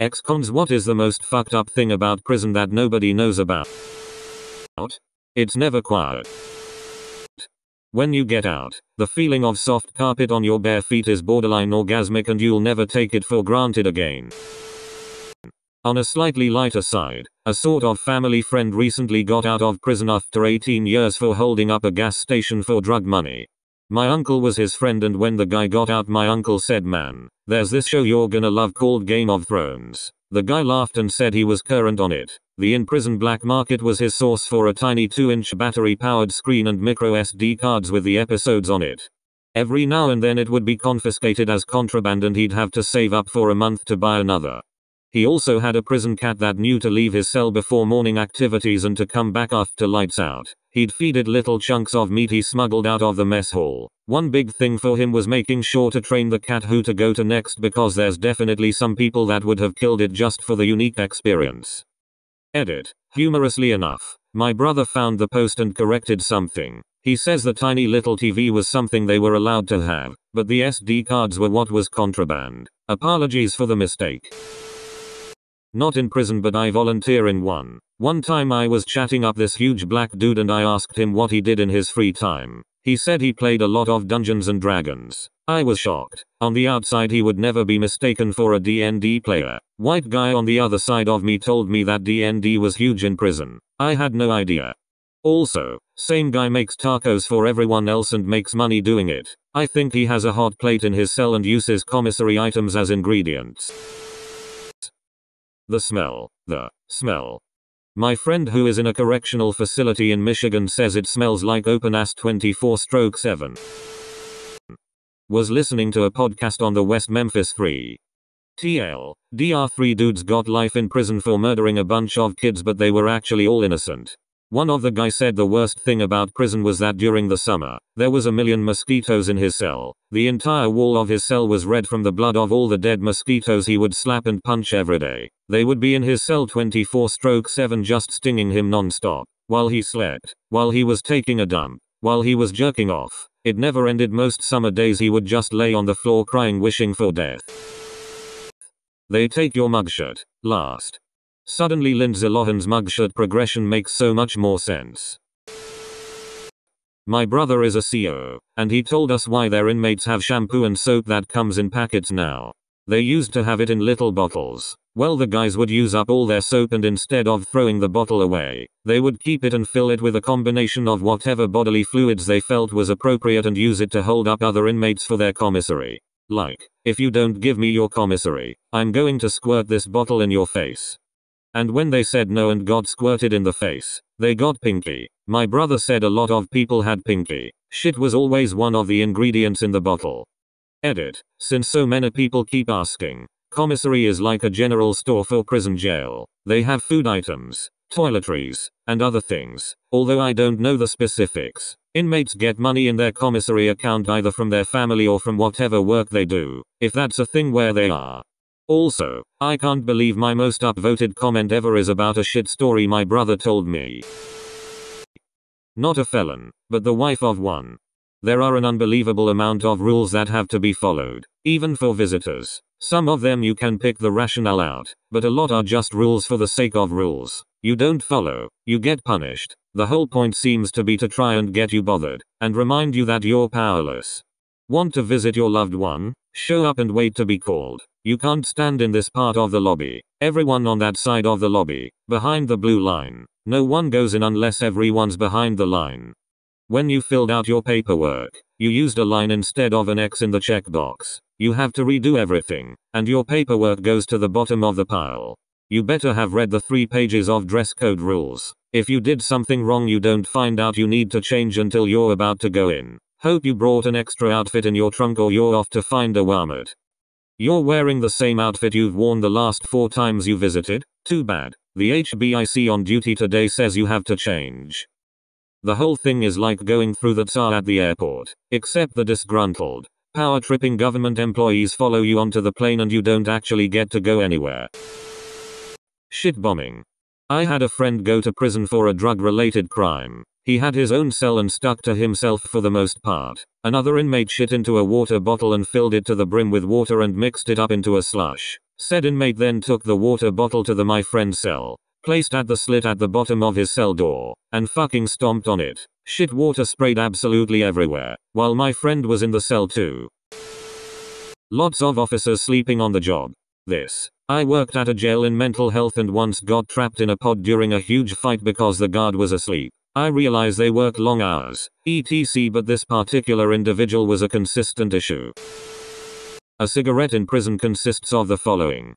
Cons. What is the most fucked up thing about prison that nobody knows about? It's never quiet. When you get out, the feeling of soft carpet on your bare feet is borderline orgasmic and you'll never take it for granted again. On a slightly lighter side, a sort of family friend recently got out of prison after 18 years for holding up a gas station for drug money. My uncle was his friend, and when the guy got out, my uncle said, "Man, there's this show you're gonna love called Game of Thrones." The guy laughed and said he was current on it. The in-prison black market was his source for a tiny 2-inch battery-powered screen and micro SD cards with the episodes on it. Every now and then it would be confiscated as contraband and he'd have to save up for a month to buy another. He also had a prison cat that knew to leave his cell before morning activities and to come back after lights out. He'd feed it little chunks of meat he smuggled out of the mess hall. One big thing for him was making sure to train the cat who to go to next, because there's definitely some people that would have killed it just for the unique experience. Edit. Humorously enough, my brother found the post and corrected something. He says the tiny little TV was something they were allowed to have, but the SD cards were what was contraband. Apologies for the mistake. Not in prison, but I volunteer in one. One time I was chatting up this huge black dude and I asked him what he did in his free time. He said he played a lot of Dungeons and Dragons. I was shocked. On the outside he would never be mistaken for a D&D player. White guy on the other side of me told me that D&D was huge in prison. I had no idea. Also, same guy makes tacos for everyone else and makes money doing it. I think he has a hot plate in his cell and uses commissary items as ingredients. The smell. My friend who is in a correctional facility in Michigan says it smells like open ass 24/7. Was listening to a podcast on the West Memphis 3. TL. 3 dudes got life in prison for murdering a bunch of kids, but they were actually all innocent. One of the guys said the worst thing about prison was that during the summer, there was 1,000,000 mosquitoes in his cell. The entire wall of his cell was red from the blood of all the dead mosquitoes he would slap and punch every day. They would be in his cell 24/7 just stinging him non-stop. While he slept, while he was taking a dump, while he was jerking off. It never ended. Most summer days he would just lay on the floor crying, wishing for death. They take your mugshot. Last. Suddenly Lindsay Lohan's mugshot progression makes so much more sense. My brother is a CO, and he told us why their inmates have shampoo and soap that comes in packets now. They used to have it in little bottles. Well, the guys would use up all their soap, and instead of throwing the bottle away, they would keep it and fill it with a combination of whatever bodily fluids they felt was appropriate and use it to hold up other inmates for their commissary. Like, if you don't give me your commissary, I'm going to squirt this bottle in your face. And when they said no and got squirted in the face, they got pinky. My brother said a lot of people had pinky. Shit was always one of the ingredients in the bottle. Edit. Since so many people keep asking, commissary is like a general store for prison jail. They have food items, toiletries, and other things, although I don't know the specifics. Inmates get money in their commissary account either from their family or from whatever work they do, if that's a thing where they are. Also, I can't believe my most upvoted comment ever is about a shit story my brother told me. Not a felon, but the wife of one. There are an unbelievable amount of rules that have to be followed, even for visitors. Some of them you can pick the rationale out, but a lot are just rules for the sake of rules. You don't follow, you get punished. The whole point seems to be to try and get you bothered, and remind you that you're powerless. Want to visit your loved one? Show up and wait to be called. You can't stand in this part of the lobby. Everyone on that side of the lobby, behind the blue line. No one goes in unless everyone's behind the line. When you filled out your paperwork, you used a line instead of an X in the checkbox. You have to redo everything, and your paperwork goes to the bottom of the pile. You better have read the 3 pages of dress code rules. If you did something wrong you don't find out, you need to change until you're about to go in. Hope you brought an extra outfit in your trunk or you're off to find a Walmart. You're wearing the same outfit you've worn the last 4 times you visited? Too bad. The HBIC on duty today says you have to change. The whole thing is like going through the tar at the airport, except the disgruntled, power-tripping government employees follow you onto the plane and you don't actually get to go anywhere. Shit bombing. I had a friend go to prison for a drug-related crime. He had his own cell and stuck to himself for the most part. Another inmate shit into a water bottle and filled it to the brim with water and mixed it up into a slush. Said inmate then took the water bottle to my friend's cell, placed at the slit at the bottom of his cell door, and fucking stomped on it. Shit water sprayed absolutely everywhere, while my friend was in the cell too. Lots of officers sleeping on the job. I worked at a jail in mental health and once got trapped in a pod during a huge fight because the guard was asleep. I realize they work long hours, etc., but this particular individual was a consistent issue. A cigarette in prison consists of the following.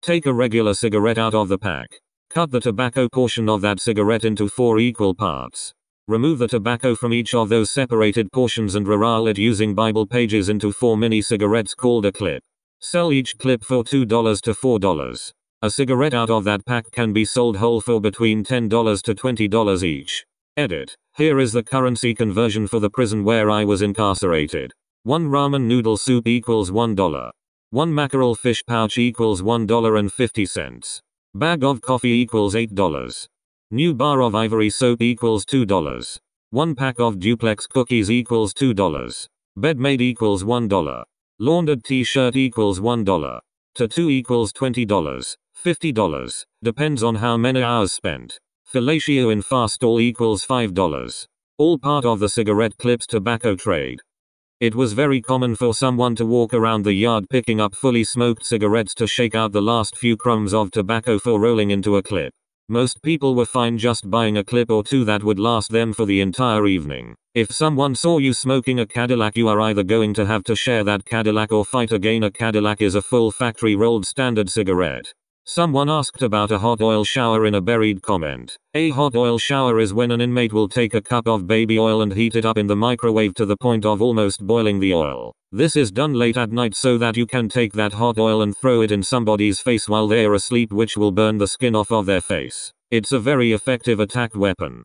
Take a regular cigarette out of the pack. Cut the tobacco portion of that cigarette into 4 equal parts. Remove the tobacco from each of those separated portions and reroll it using Bible pages into 4 mini cigarettes called a clip. Sell each clip for $2 to $4. A cigarette out of that pack can be sold whole for between $10 to $20 each. Edit. Here is the currency conversion for the prison where I was incarcerated. 1 ramen noodle soup equals $1. 1 mackerel fish pouch equals $1.50. Bag of coffee equals $8. New bar of ivory soap equals $2. 1 pack of duplex cookies equals $2. Bed made equals $1. Laundered t-shirt equals $1. Tattoo equals $20. $50. Depends on how many hours spent. Fellatio in fast stall equals $5. All part of the cigarette clips tobacco trade. It was very common for someone to walk around the yard picking up fully smoked cigarettes to shake out the last few crumbs of tobacco for rolling into a clip. Most people were fine just buying a clip or 2 that would last them for the entire evening. If someone saw you smoking a Cadillac, you are either going to have to share that Cadillac or fight again. A Cadillac is a full factory rolled standard cigarette. Someone asked about a hot oil shower in a buried comment. A hot oil shower is when an inmate will take a cup of baby oil and heat it up in the microwave to the point of almost boiling the oil. This is done late at night so that you can take that hot oil and throw it in somebody's face while they are asleep, which will burn the skin off of their face. It's a very effective attack weapon.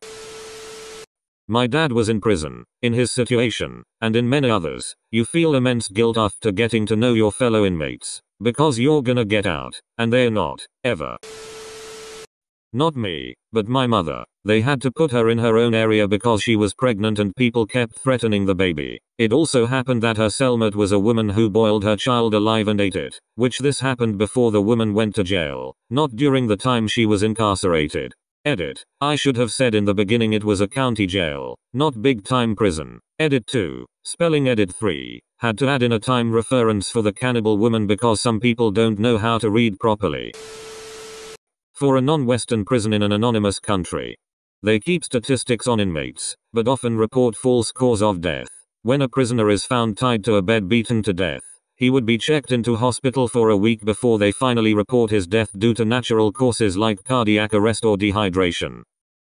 My dad was in prison. In his situation, and in many others, you feel immense guilt after getting to know your fellow inmates. Because you're gonna get out, and they're not, ever. Not me, but my mother. They had to put her in her own area because she was pregnant and people kept threatening the baby. It also happened that her cellmate was a woman who boiled her child alive and ate it, which this happened before the woman went to jail, not during the time she was incarcerated. Edit. I should have said in the beginning it was a county jail, not big time prison. Edit 2. Spelling edit 3. Had to add in a time reference for the cannibal woman because some people don't know how to read properly. For a non-Western prison in an anonymous country, they keep statistics on inmates, but often report false cause of death. When a prisoner is found tied to a bed beaten to death, he would be checked into hospital for a week before they finally report his death due to natural causes like cardiac arrest or dehydration.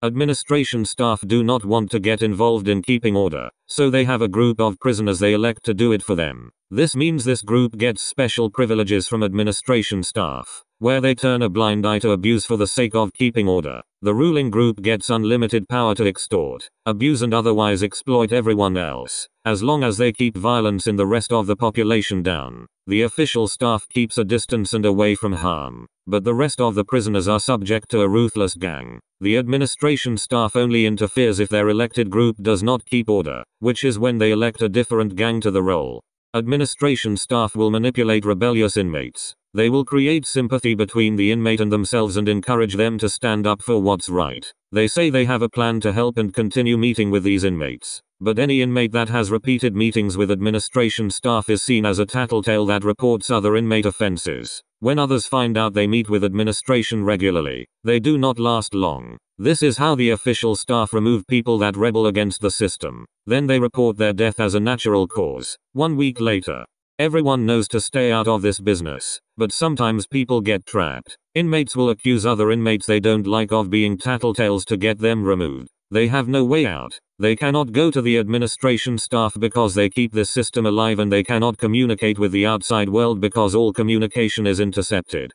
Administration staff do not want to get involved in keeping order, so they have a group of prisoners they elect to do it for them. This means this group gets special privileges from administration staff, where they turn a blind eye to abuse for the sake of keeping order. The ruling group gets unlimited power to extort, abuse and otherwise exploit everyone else, as long as they keep violence in the rest of the population down. The official staff keeps a distance and away from harm, but the rest of the prisoners are subject to a ruthless gang. The administration staff only interferes if their elected group does not keep order, which is when they elect a different gang to the role. Administration staff will manipulate rebellious inmates. They will create sympathy between the inmate and themselves and encourage them to stand up for what's right. They say they have a plan to help and continue meeting with these inmates. But any inmate that has repeated meetings with administration staff is seen as a tattletale that reports other inmate offenses. When others find out they meet with administration regularly, they do not last long. This is how the official staff remove people that rebel against the system. Then they report their death as a natural cause. 1 week later. Everyone knows to stay out of this business, but sometimes people get trapped. Inmates will accuse other inmates they don't like of being tattletales to get them removed. They have no way out. They cannot go to the administration staff because they keep this system alive, and they cannot communicate with the outside world because all communication is intercepted.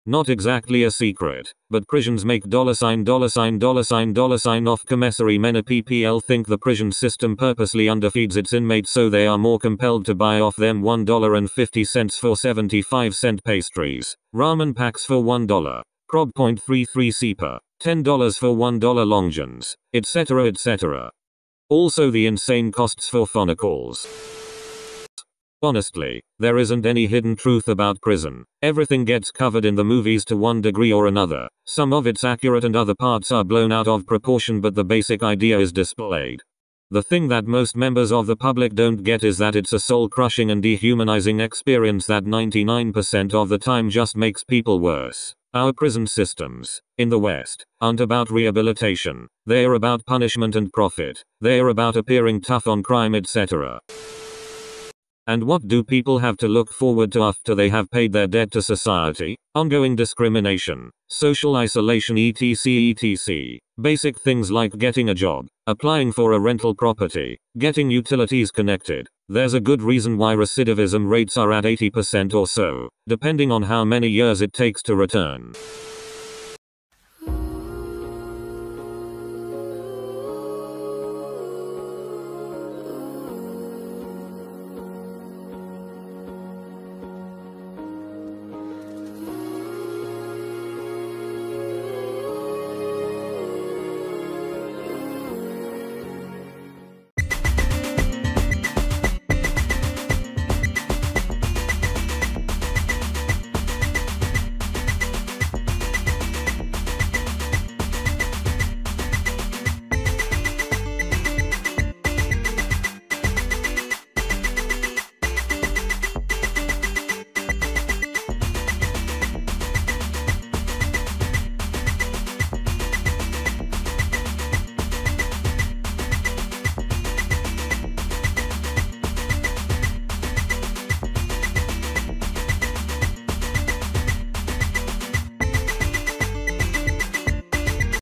Not exactly a secret, but prisons make $$ off commissary. Many PPL think the prison system purposely underfeeds its inmates so they are more compelled to buy off them $1.50 for 75-cent pastries, ramen packs for $1, Prob .33 CEPA, $10 for $1 long johns, etc. etc. Also the insane costs for phone calls. Honestly, there isn't any hidden truth about prison. Everything gets covered in the movies to one degree or another. Some of it's accurate and other parts are blown out of proportion, but the basic idea is displayed. The thing that most members of the public don't get is that it's a soul-crushing and dehumanizing experience that 99% of the time just makes people worse. Our prison systems, in the West, aren't about rehabilitation. They are about punishment and profit. They are about appearing tough on crime, etc. And what do people have to look forward to after they have paid their debt to society? Ongoing discrimination, social isolation, etc. Basic things like getting a job, applying for a rental property, getting utilities connected. There's a good reason why recidivism rates are at 80% or so, depending on how many years it takes to return.